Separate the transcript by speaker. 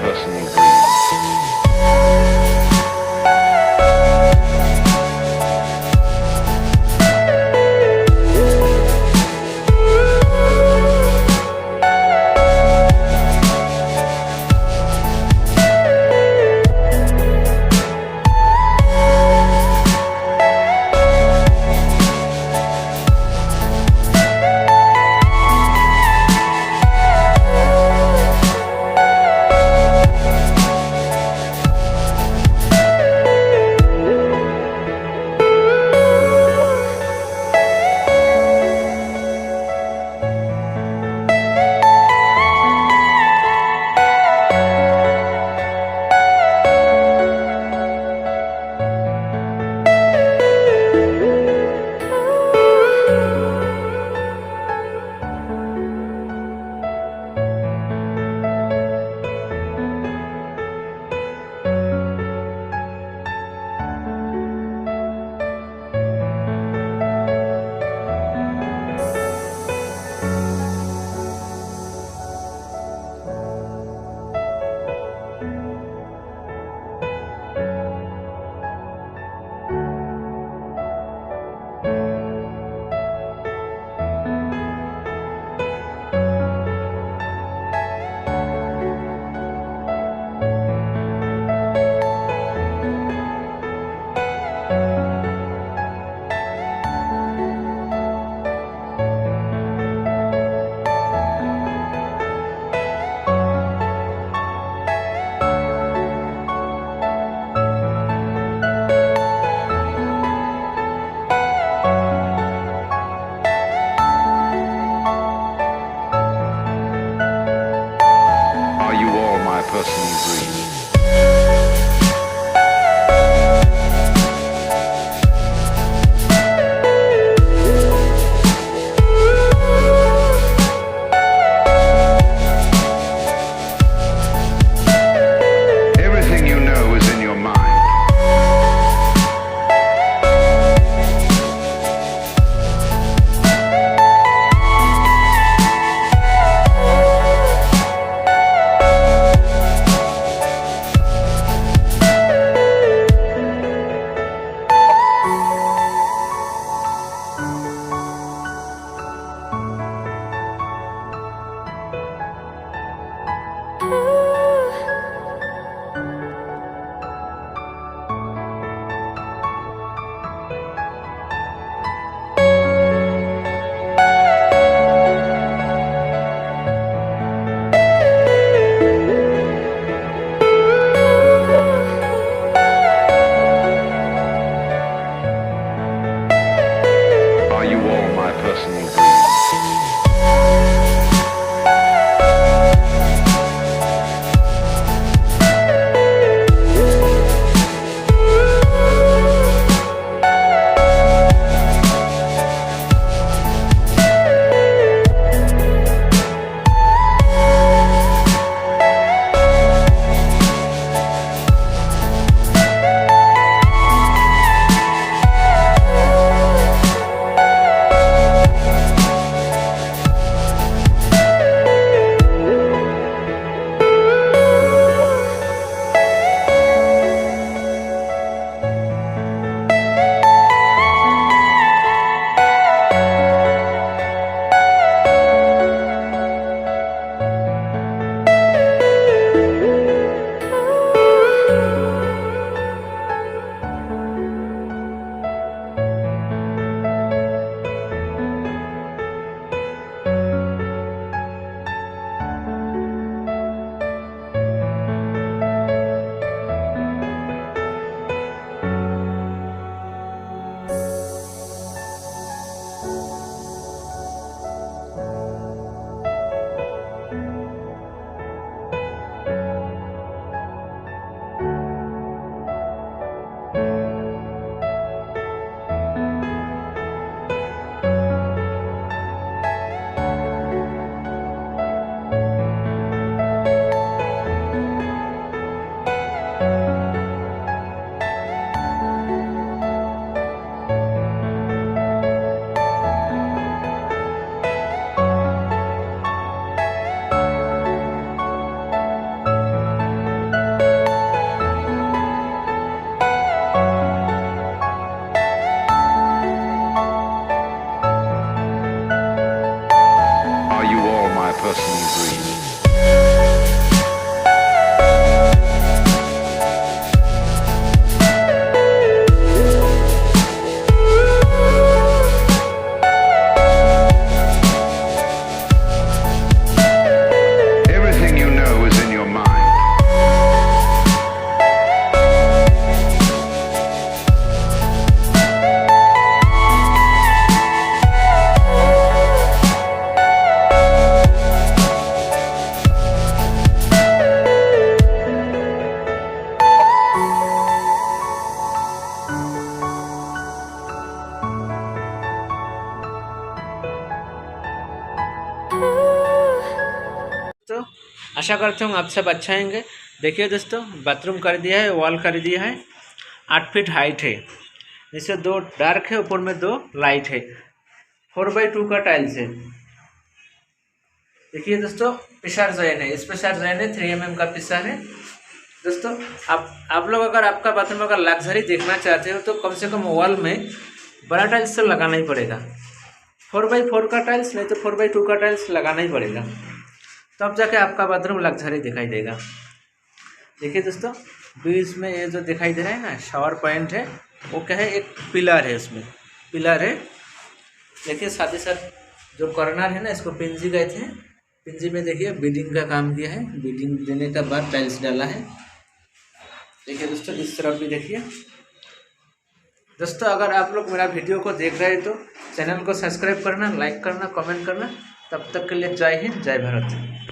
Speaker 1: personal dream. Are you all my personal dream? Everything you know is in your mind. personal dream. Everything you know is in your mind.
Speaker 2: तो आशा करता हूँ आप सब अच्छा होंगे। देखिए दोस्तों, बाथरूम कर दिया है, वॉल कर दिया है, 8 फीट हाइट है, जिससे 2 डार्क है, ऊपर में 2 लाइट है, 4x2 का टाइल्स है। देखिए दोस्तों, पिसार जैन है, इस पिसार जैन है, 3 mm का पिसार है। दोस्तों आप लोग अगर आपका बाथरूम अगर लग्जरी देखना चाहते हो तो कम से कम वॉल में बड़ा टाइल्स तो लगाना ही पड़ेगा, 4x4 का टाइल्स, नहीं तो 4x2 का टाइल्स लगाना ही पड़ेगा, तब जाके आपका बाथरूम लग्जरी दिखाई देगा। देखिए दोस्तों, बीच में ये जो दिखाई दे रहा है ना, शावर पॉइंट है, वो क्या है, एक पिलर है, उसमें पिलर है। देखिए साथ ही साथ जो कॉर्नर है ना, इसको पिंजी गए थे, पिंजी में देखिए बीडिंग का काम किया है, बीडिंग देने के बाद टाइल्स डाला है। देखिए दोस्तों, इस तरफ भी देखिए। दोस्तों अगर आप लोग मेरा वीडियो को देख रहे हैं तो चैनल को सब्सक्राइब करना, लाइक करना, कमेंट करना। तब तक के लिए जय हिंद, जय भारत।